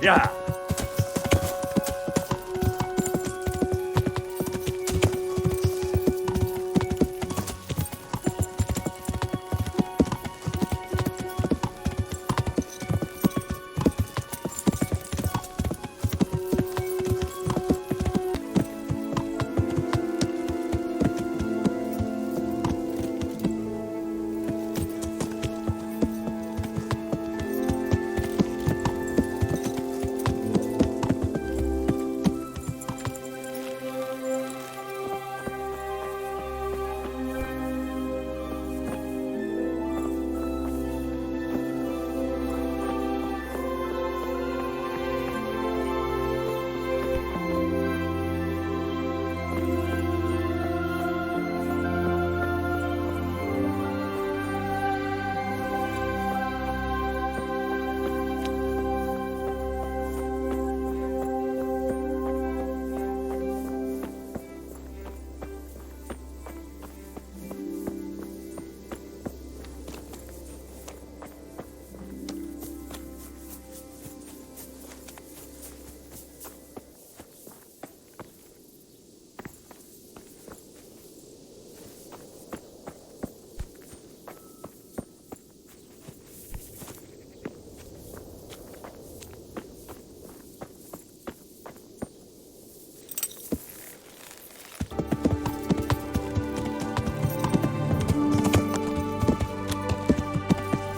Yeah.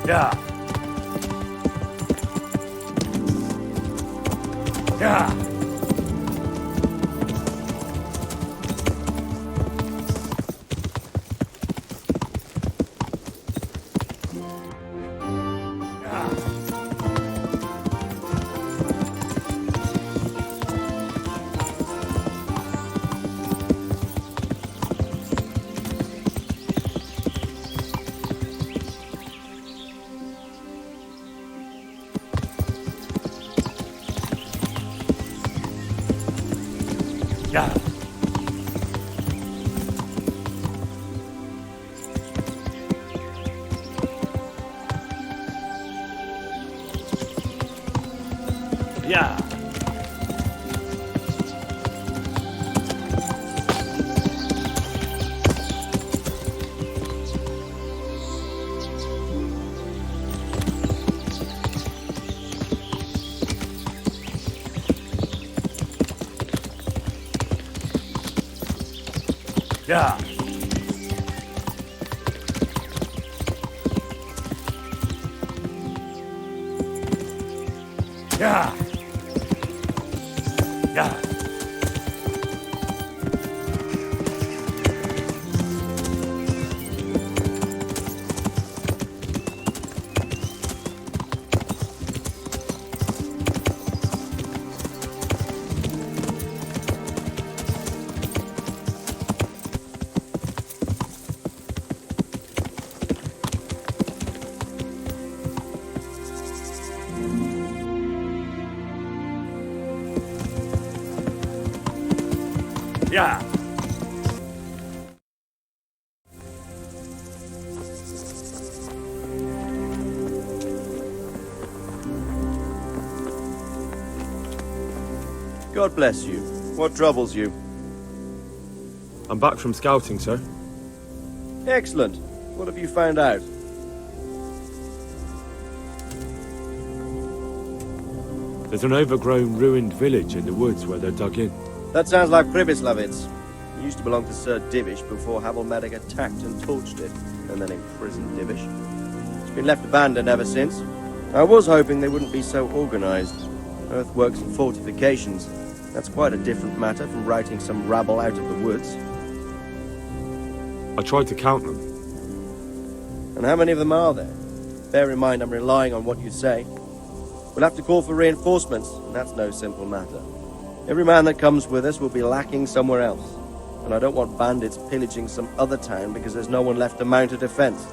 Yeah. Yeah. Yeah. Yeah. Yeah. Yeah. Yeah. Yeah. God bless you. What troubles you? I'm back from scouting, sir. Excellent. What have you found out? There's an overgrown, ruined village in the woods where they're dug in. That sounds like Pribyslavitz. It used to belong to Sir Divish before Havelmedic attacked and torched it, and then imprisoned Divish. It's been left abandoned ever since. I was hoping they wouldn't be so organized. Earthworks and fortifications. That's quite a different matter from routing some rabble out of the woods. I tried to count them. And how many of them are there? Bear in mind I'm relying on what you say. We'll have to call for reinforcements, and that's no simple matter. Every man that comes with us will be lacking somewhere else, and I don't want bandits pillaging some other town because there's no one left to mount a defense.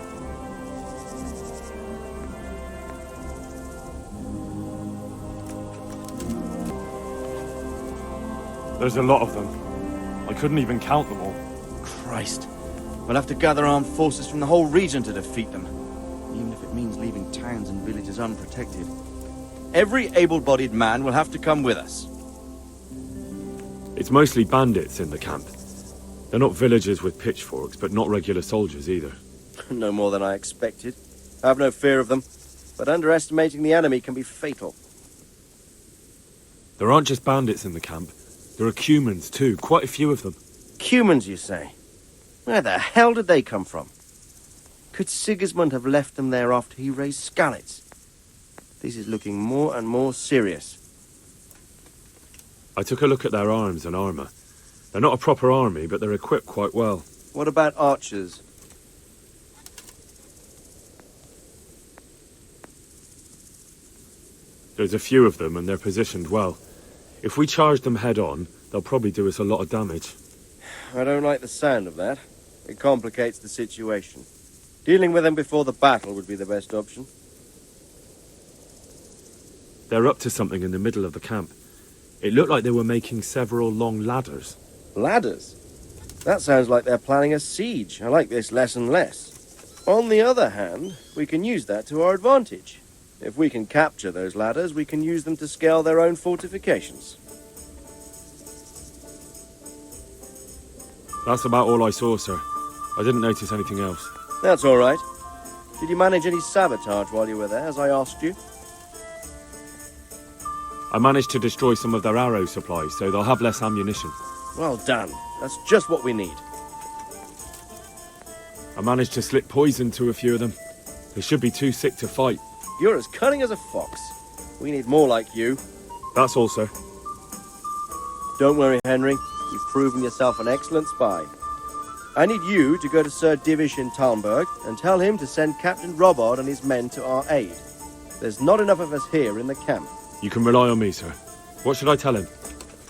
There's a lot of them. I couldn't even count them all. Christ. We'll have to gather armed forces from the whole region to defeat them, even if it means leaving towns and villages unprotected. Every able-bodied man will have to come with us. It's mostly bandits in the camp. They're not villagers with pitchforks, but not regular soldiers either. No more than I expected. I have no fear of them, but underestimating the enemy can be fatal. There aren't just bandits in the camp. There are Cumans too, quite a few of them. Cumans, you say? Where the hell did they come from? Could Sigismund have left them there after he raised Skalitz? This is looking more and more serious. I took a look at their arms and armor. They're not a proper army, but they're equipped quite well. What about archers? There's a few of them, and they're positioned well. If we charge them head-on, they'll probably do us a lot of damage. I don't like the sound of that. It complicates the situation. Dealing with them before the battle would be the best option. They're up to something in the middle of the camp. It looked like they were making several long ladders. Ladders? That sounds like they're planning a siege. I like this less and less. On the other hand, we can use that to our advantage. If we can capture those ladders, we can use them to scale their own fortifications. That's about all I saw, sir. I didn't notice anything else. That's all right. Did you manage any sabotage while you were there, as I asked you? I managed to destroy some of their arrow supplies, so they'll have less ammunition. Well done. That's just what we need. I managed to slip poison to a few of them. They should be too sick to fight. You're as cunning as a fox. We need more like you. That's all, sir. Don't worry, Henry. You've proven yourself an excellent spy. I need you to go to Sir Divish in Talmberg and tell him to send Captain Robard and his men to our aid. There's not enough of us here in the camp. You can rely on me, sir. What should I tell him?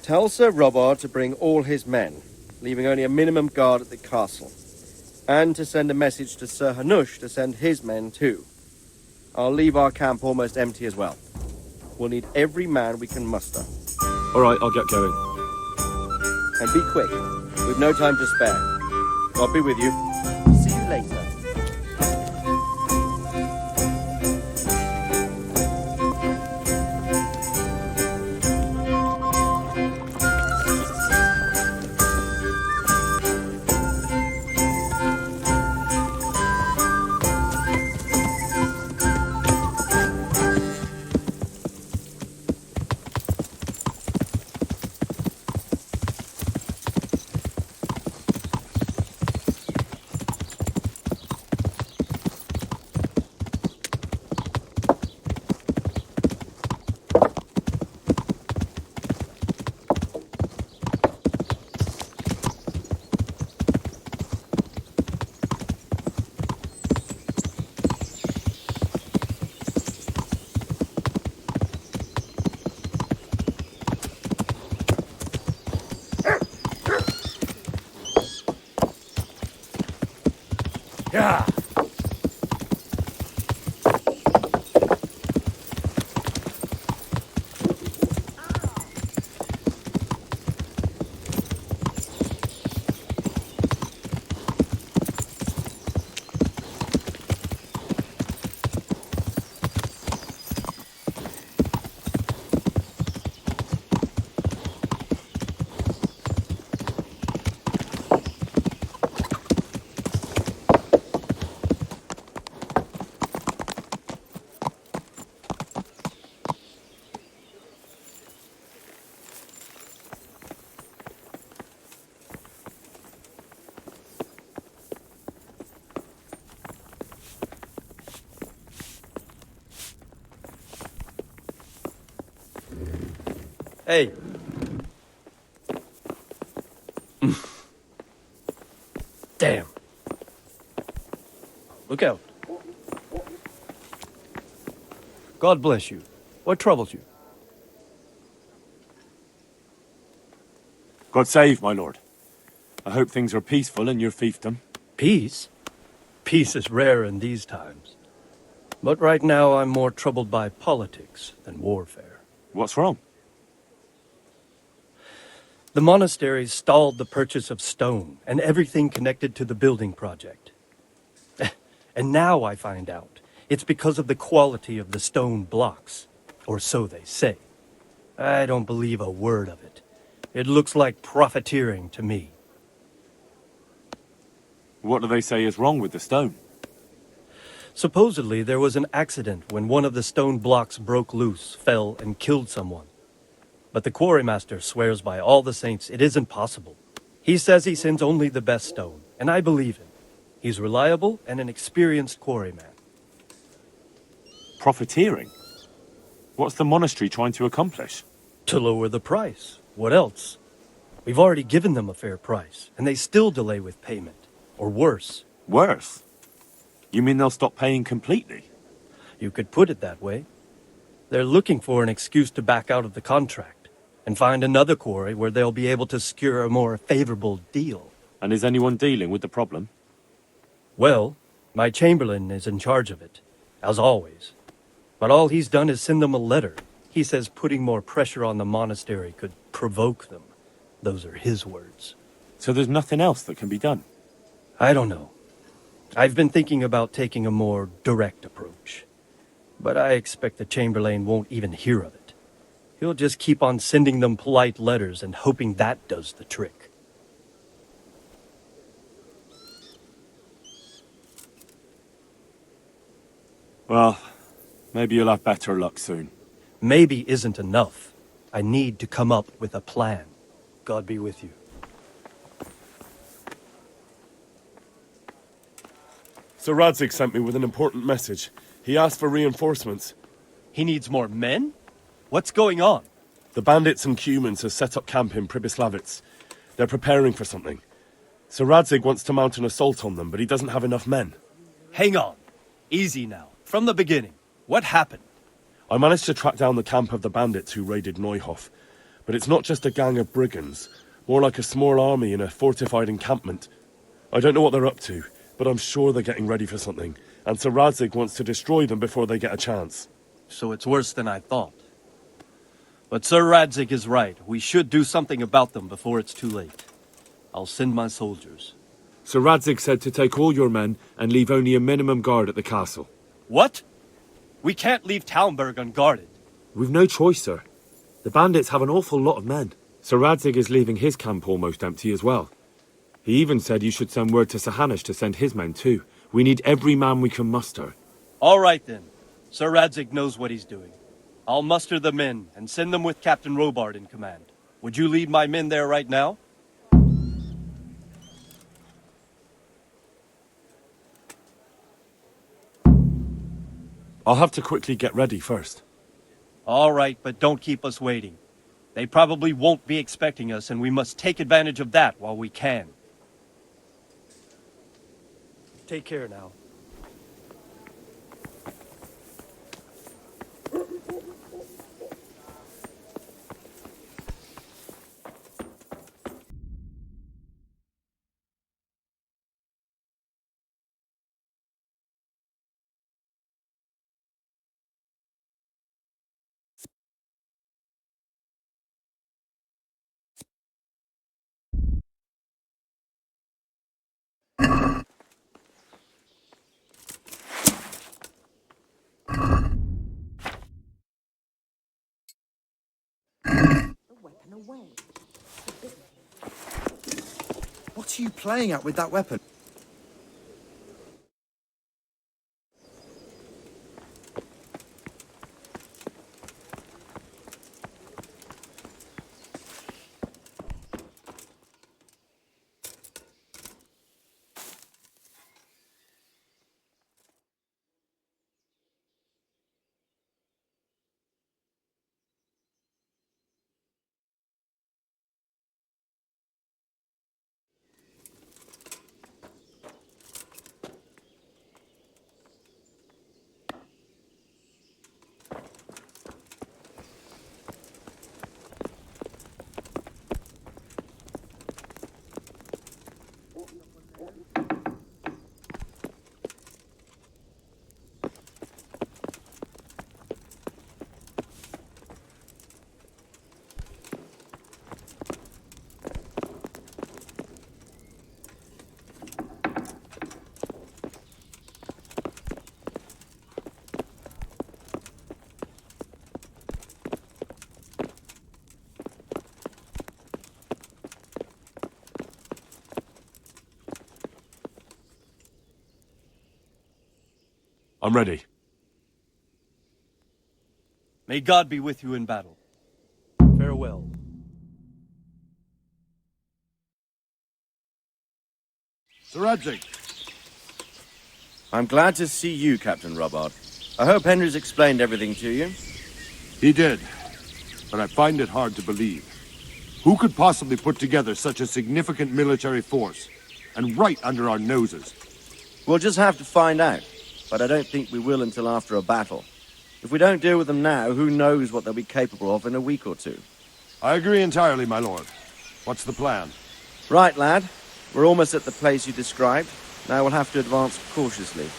Tell Sir Robard to bring all his men, leaving only a minimum guard at the castle. And to send a message to Sir Hanush to send his men too. I'll leave our camp almost empty as well. We'll need every man we can muster. All right, I'll get going. And be quick. We've no time to spare. God be with you. See you later. Yeah. Hey. Damn. Look out. God bless you. What troubles you? God save, my lord. I hope things are peaceful in your fiefdom. Peace? Peace is rare in these times. But right now I'm more troubled by politics than warfare. What's wrong? The monasteries stalled the purchase of stone and everything connected to the building project. And now I find out it's because of the quality of the stone blocks. Or so they say. I don't believe a word of it. It looks like profiteering to me. What do they say is wrong with the stone? Supposedly, there was an accident when one of the stone blocks broke loose, fell, and killed someone. But the quarrymaster swears by all the saints it isn't possible. He says he sends only the best stone, and I believe him. He's reliable and an experienced quarryman. Profiteering? What's the monastery trying to accomplish? To lower the price. What else? We've already given them a fair price, and they still delay with payment. Or worse. Worse? You mean they'll stop paying completely? You could put it that way. They're looking for an excuse to back out of the contract, and find another quarry where they'll be able to secure a more favorable deal. And is anyone dealing with the problem? Well, my chamberlain is in charge of it, as always. But all he's done is send them a letter. He says putting more pressure on the monastery could provoke them. Those are his words. So there's nothing else that can be done? I don't know. I've been thinking about taking a more direct approach. But I expect the Chamberlain won't even hear of it. He'll just keep on sending them polite letters and hoping that does the trick. Well, maybe you'll have better luck soon. Maybe isn't enough. I need to come up with a plan. God be with you. Sir Radzig sent me with an important message. He asked for reinforcements. He needs more men? What's going on? The bandits and Cumans have set up camp in Pribyslavitz. They're preparing for something. Sir Radzig wants to mount an assault on them, but he doesn't have enough men. Hang on. Easy now. From the beginning. What happened? I managed to track down the camp of the bandits who raided Neuhof. But it's not just a gang of brigands. More like a small army in a fortified encampment. I don't know what they're up to, but I'm sure they're getting ready for something. And Sir Radzig wants to destroy them before they get a chance. So it's worse than I thought. But Sir Radzig is right. We should do something about them before it's too late. I'll send my soldiers. Sir Radzig said to take all your men and leave only a minimum guard at the castle. What? We can't leave Talmberg unguarded. We've no choice, sir. The bandits have an awful lot of men. Sir Radzig is leaving his camp almost empty as well. He even said you should send word to Sahanish to send his men too. We need every man we can muster. All right then. Sir Radzig knows what he's doing. I'll muster the men and send them with Captain Robard in command. Would you lead my men there right now? I'll have to quickly get ready first. All right, but don't keep us waiting. They probably won't be expecting us, and we must take advantage of that while we can. Take care now. What are you playing at with that weapon? I'm ready. May God be with you in battle. Farewell. Sir Radzig. I'm glad to see you, Captain Robbart. I hope Henry's explained everything to you. He did, but I find it hard to believe. Who could possibly put together such a significant military force, and right under our noses? We'll just have to find out, but I don't think we will until after a battle. If we don't deal with them now, who knows what they'll be capable of in a week or two. I agree entirely, my lord. What's the plan? Right, lad. We're almost at the place you described. Now we'll have to advance cautiously.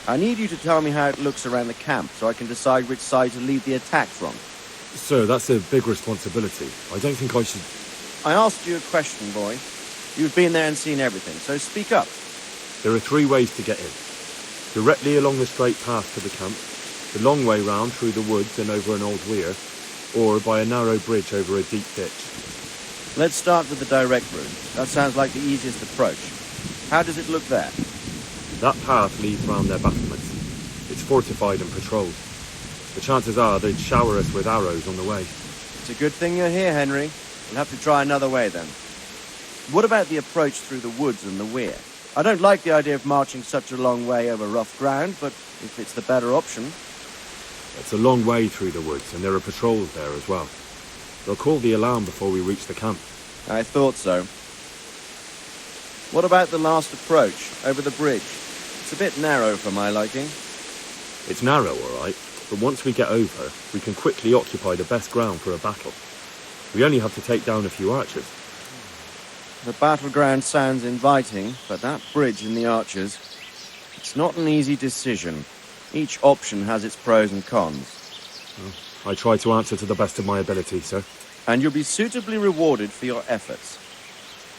I need you to tell me how it looks around the camp, so I can decide which side to lead the attack from. Sir, that's a big responsibility. I don't think I should... I asked you a question, boy. You've been there and seen everything, so speak up. There are 3 ways to get in. Directly along the straight path to the camp, the long way round through the woods and over an old weir, or by a narrow bridge over a deep ditch. Let's start with the direct route. That sounds like the easiest approach. How does it look there? That path leads round their battlements. It's fortified and patrolled. The chances are they'd shower us with arrows on the way. It's a good thing you're here, Henry. We'll have to try another way then. What about the approach through the woods and the weir? I don't like the idea of marching such a long way over rough ground, but if it's the better option... It's a long way through the woods, and there are patrols there as well. They'll call the alarm before we reach the camp. I thought so. What about the last approach, over the bridge? It's a bit narrow for my liking. It's narrow, all right, but once we get over, we can quickly occupy the best ground for a battle. We only have to take down a few archers. The battleground sounds inviting, but that bridge and the archers... It's not an easy decision. Each option has its pros and cons. I try to answer to the best of my ability, sir. And you'll be suitably rewarded for your efforts.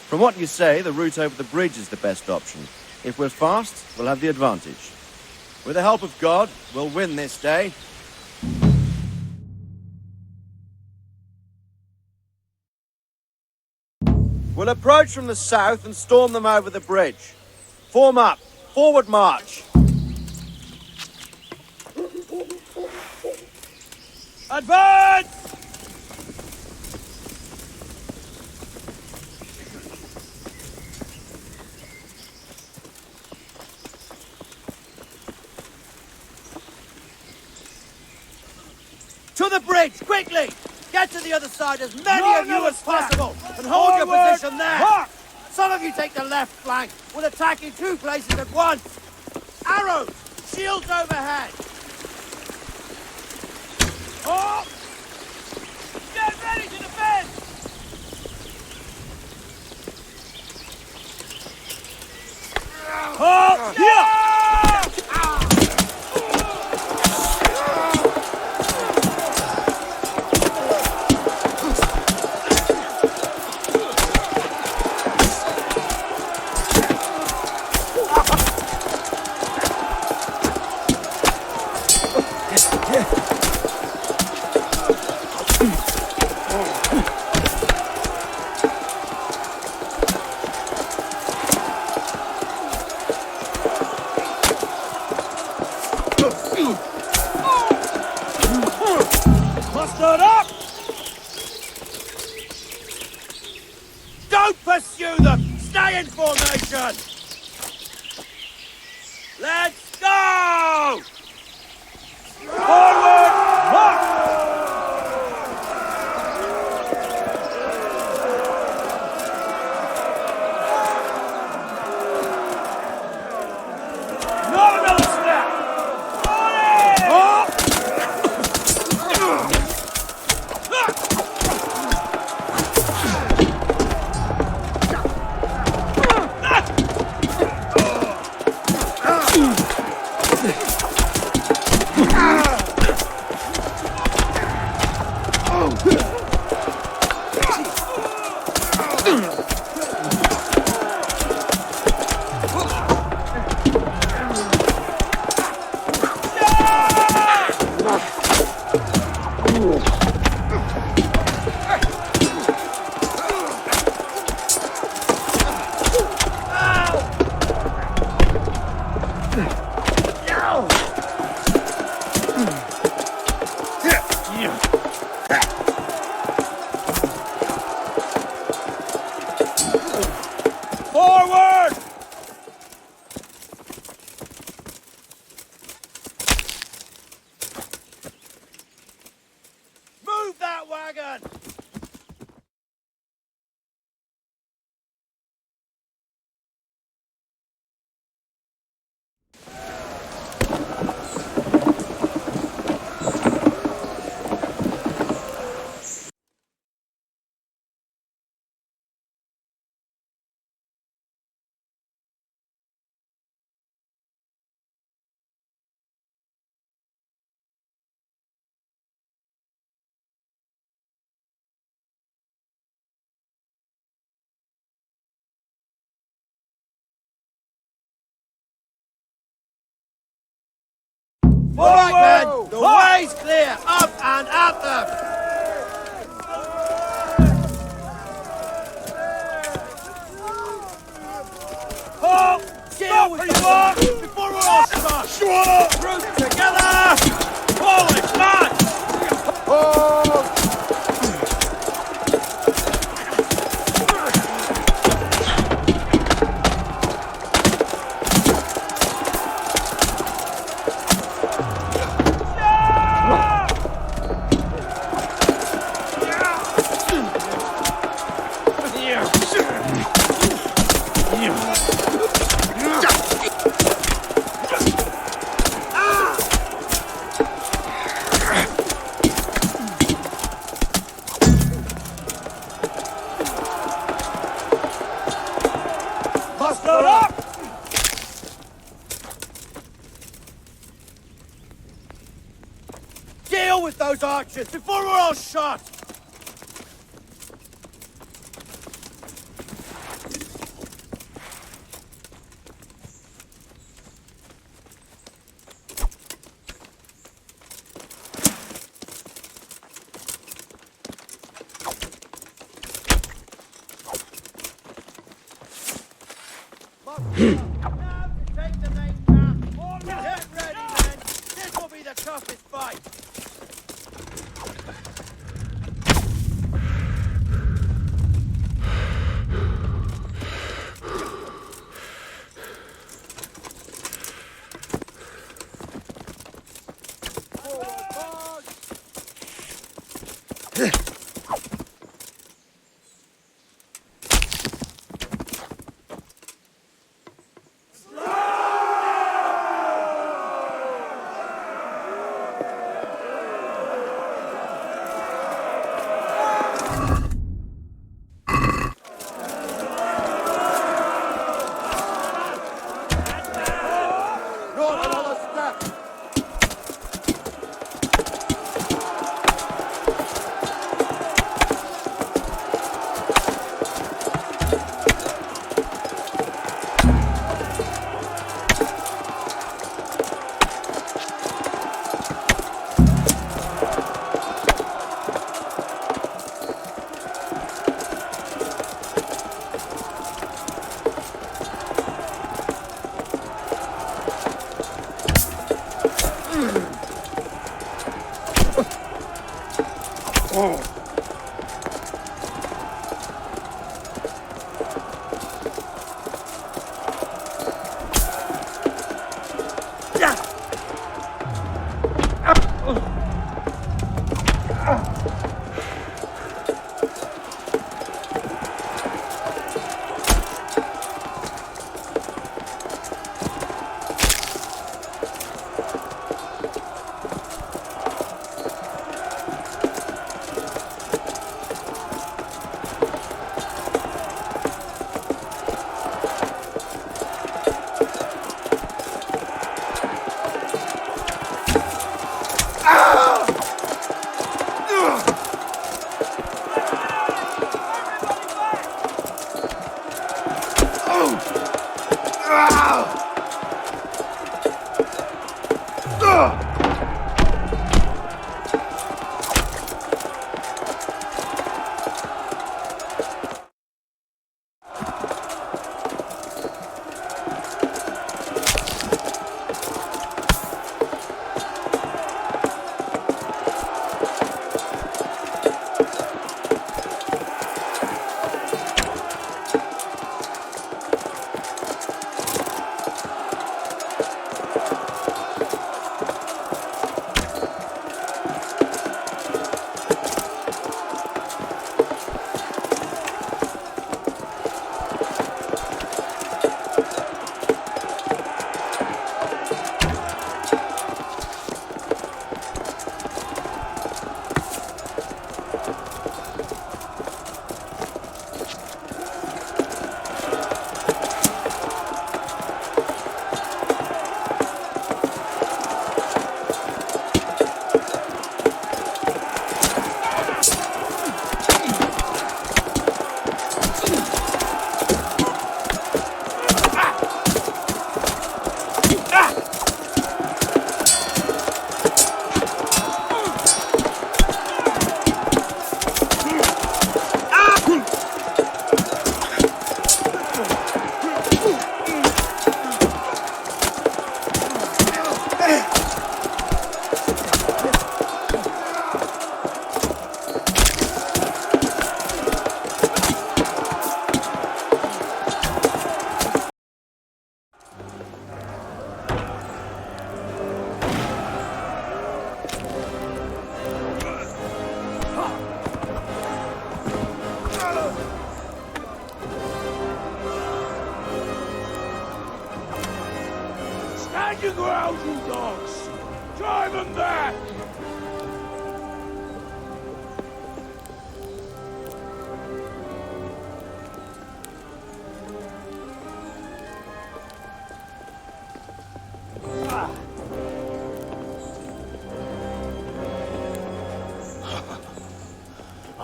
From what you say, the route over the bridge is the best option. If we're fast, we'll have the advantage. With the help of God, we'll win this day. We'll approach from the south and storm them over the bridge. Form up. Forward march. Advance! To the bridge, quickly! Get to the other side, as many of you as possible, and hold your position there! Some of you take the left flank. We'll attack in 2 places at once. Arrows! Shields overhead! Oh! Get ready to defend! Oh! Yeah! Mustered up! Don't pursue them! Stay in formation! Let's go! Forward! March! Not another step! Oh! dragon! All right, men! The way's clear! Up and at them! Halt! Deal with you are before we're all shot! Root together! Forward, man! Muster up! Deal with those archers before we're all shot! Now to take the main camp. Get ready, men. This will be the toughest fight.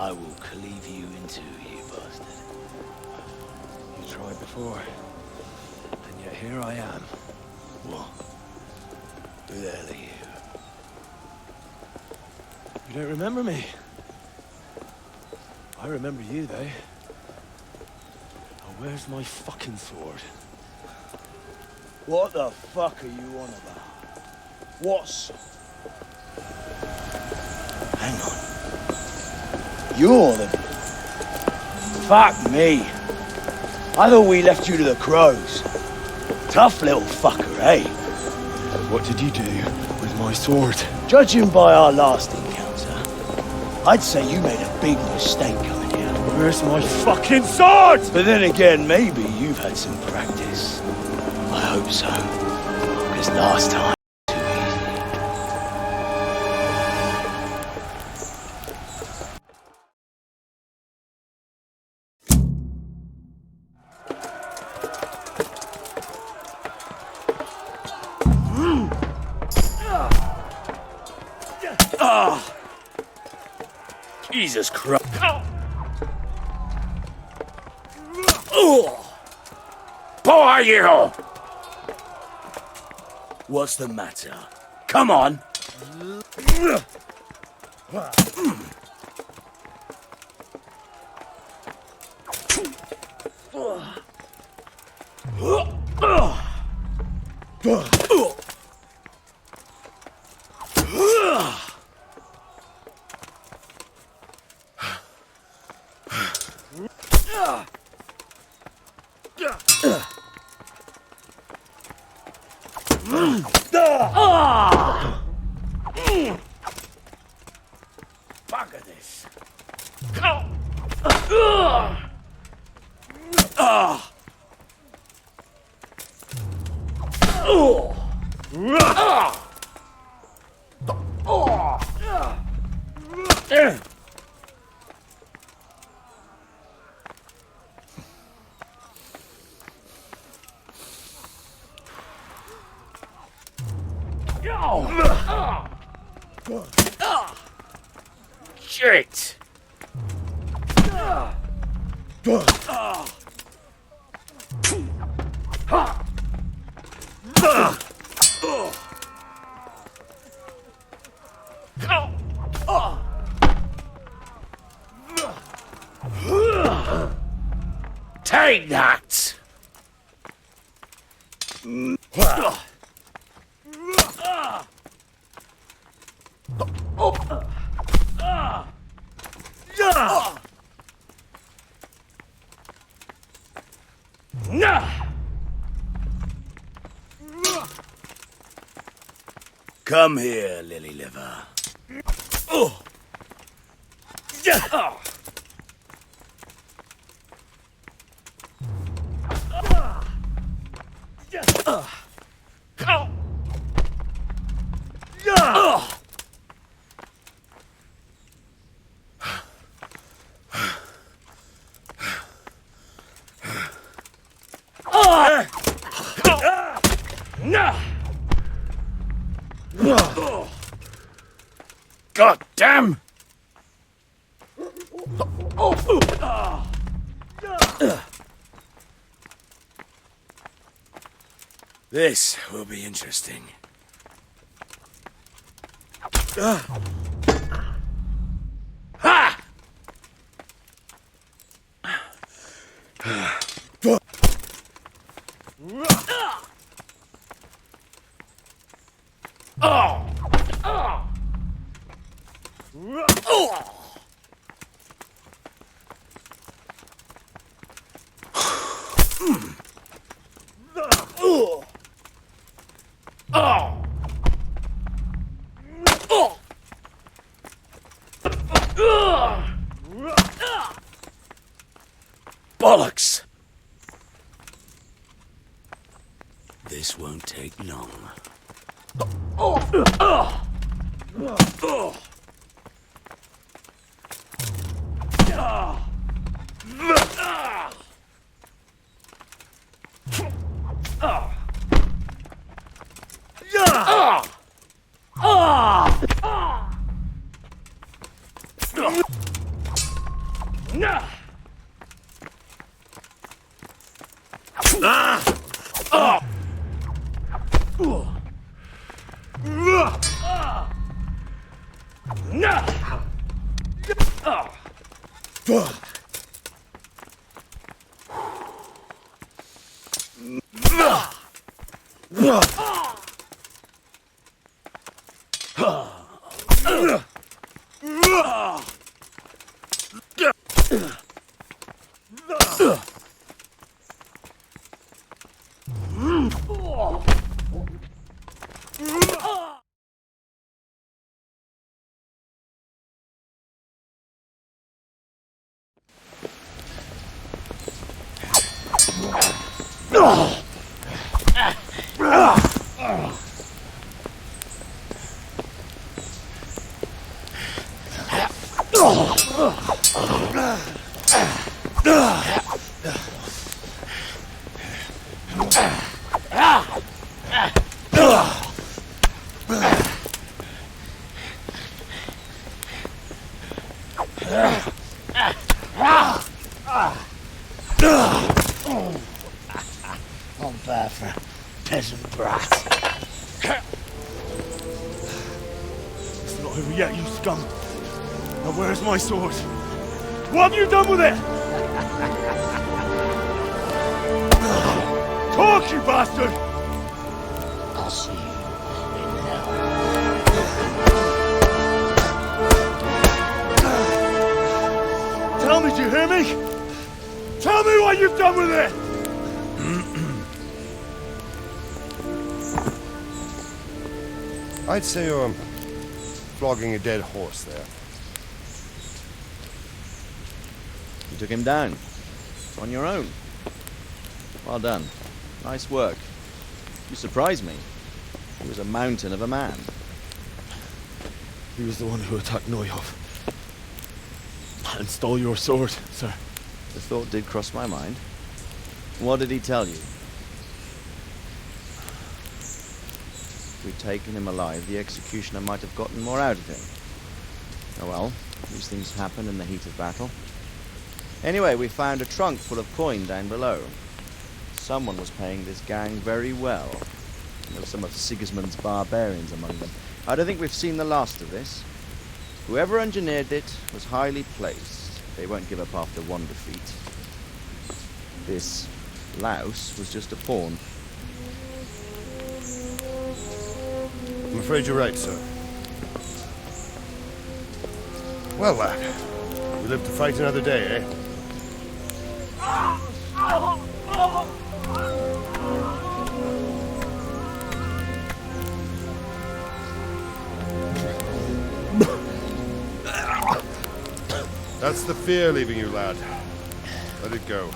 I will cleave you in two, you bastard. You tried before, and yet here I am. What? Who the hell are you? You don't remember me? I remember you, though. Oh, where's my fucking sword? What the fuck are you on about? What's... Hang on. You're the... Fuck me. I thought we left you to the crows. Tough little fucker, eh? What did you do with my sword? Judging by our last encounter, I'd say you made a big mistake coming here. Where's my fucking sword? But then again, maybe you've had some practice. I hope so. Because last time... Jesus Christ. Who are you? What's the matter? Come on! Fuck this. Shit! Take that! Come here, lily liver. God damn! This will be interesting. Ha! Bollocks! This won't take long. Not bad for a peasant brat. It's not over yet, you scum. Now where's my sword? What have you done with it? Talk, you bastard! I'll see you in hell. Tell me, do you hear me? Tell me what you've done with it! I'd say you're flogging a dead horse there. You took him down. It's on your own. Well done. Nice work. You surprised me. He was a mountain of a man. He was the one who attacked Neuhoff. And stole your sword, sir. The thought did cross my mind. What did he tell you? If we'd taken him alive, the executioner might have gotten more out of him. Oh well, these things happen in the heat of battle. Anyway, we found a trunk full of coin down below. Someone was paying this gang very well. There were some of Sigismund's barbarians among them. I don't think we've seen the last of this. Whoever engineered it was highly placed. They won't give up after one defeat. This louse was just a pawn. I'm afraid you're right, sir. Well, lad, we live to fight another day, eh? That's the fear leaving you, lad. Let it go.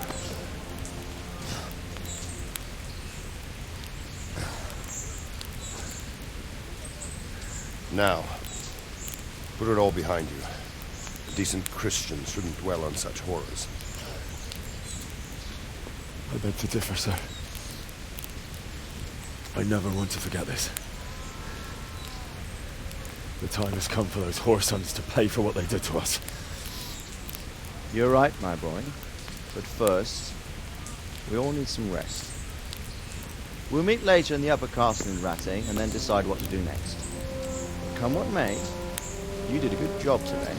Now, put it all behind you. A decent Christian shouldn't dwell on such horrors. I beg to differ, sir. I never want to forget this. The time has come for those whoresons to pay for what they did to us. You're right, my boy. But first, we all need some rest. We'll meet later in the upper castle in Radzig and then decide what to do next. Come what may, you did a good job today.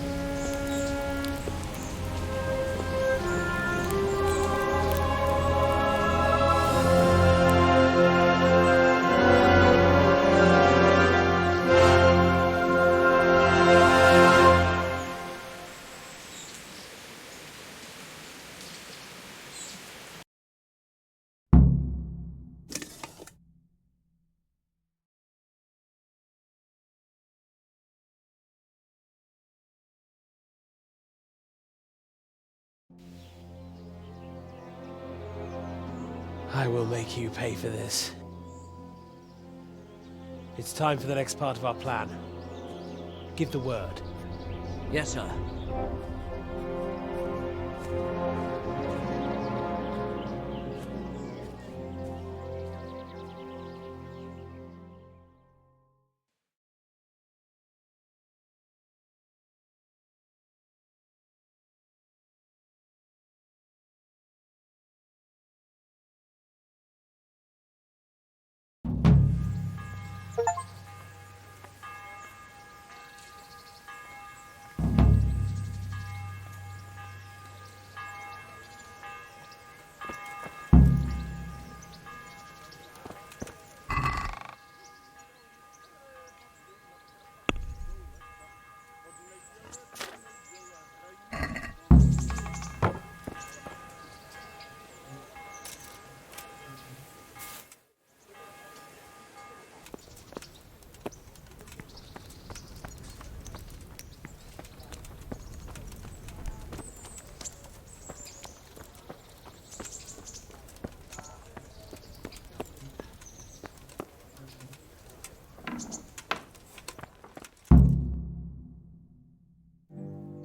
I will make you pay for this. It's time for the next part of our plan. Give the word. Yes, sir.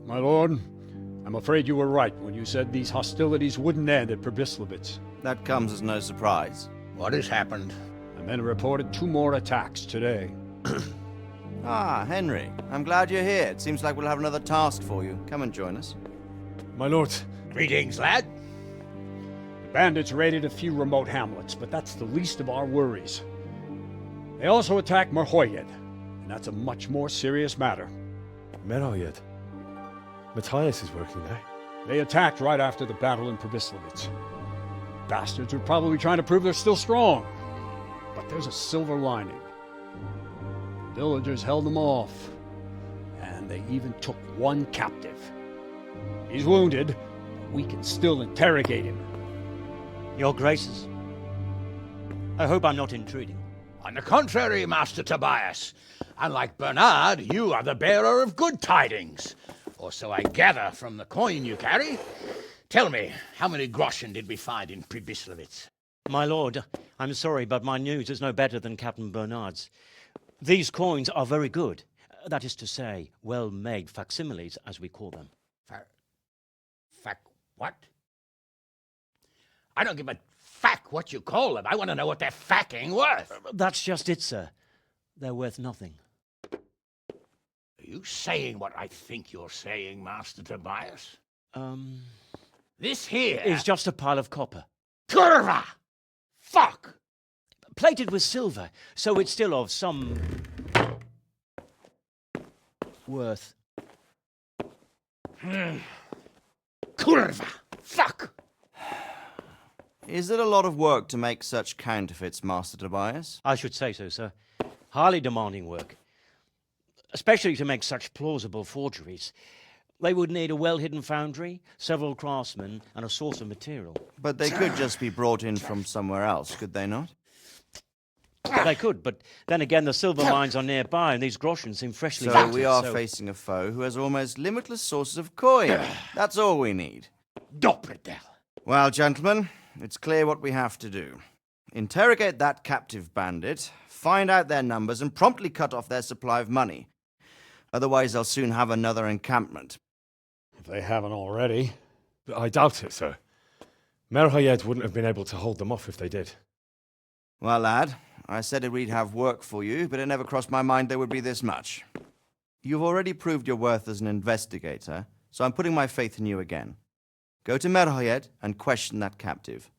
My lord, I'm afraid you were right when you said these hostilities wouldn't end at Pribyslavitz. That comes as no surprise. What has happened? The men reported 2 more attacks today. Ah, Henry. I'm glad you're here. It seems like we'll have another task for you. Come and join us. My lord, Greetings, lad. The bandits raided a few remote hamlets, but that's the least of our worries. They also attacked Merhoyed, and that's a much more serious matter. Merhoyed. Matthias is working there. They attacked right after the battle in Pribyslavitz. Bastards are probably trying to prove they're still strong. But there's a silver lining. Villagers held them off, and they even took 1 captive. He's wounded, but we can still interrogate him. Your Graces, I hope I'm not intruding. On the contrary, Master Tobias. Unlike Bernard, you are the bearer of good tidings. Or so I gather from the coin you carry. Tell me, how many groschen did we find in Pribyslavitz? My lord, I'm sorry, but my news is no better than Captain Bernard's. These coins are very good. That is to say, well-made facsimiles, as we call them. What? I don't give a what you call them. I want to know what they're facking worth. That's just it, sir. They're worth nothing. Are you saying what I think you're saying, Master Tobias? This here is just a pile of copper. Kurva! Fuck! Plated with silver, so it's still of some worth. Kurva! Fuck! Is it a lot of work to make such counterfeits, Master Tobias? I should say so, sir. Highly demanding work. Especially to make such plausible forgeries. They would need a well-hidden foundry, several craftsmen, and a source of material. But they could just be brought in from somewhere else, could they not? They could, but then again the silver mines are nearby and these groschen seem freshly So minted, we are facing a foe who has almost limitless sources of coin. That's all we need. Doppeltel. Well, gentlemen, it's clear what we have to do. Interrogate that captive bandit, find out their numbers, and promptly cut off their supply of money. Otherwise, they'll soon have another encampment. If they haven't already. I doubt it, sir. Merhoyed wouldn't have been able to hold them off if they did. Well, lad, I said we'd have work for you, but it never crossed my mind there would be this much. You've already proved your worth as an investigator, so I'm putting my faith in you again. Go to Merhoyed and question that captive.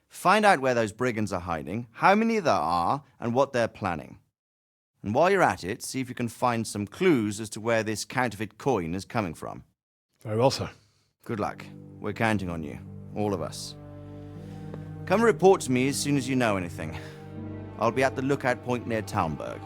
Find out where those brigands are hiding, how many there are, and what they're planning. And while you're at it, see if you can find some clues as to where this counterfeit coin is coming from. Very well, sir. Good luck. We're counting on you. All of us. Come report to me as soon as you know anything. I'll be at the lookout point near Talmberg.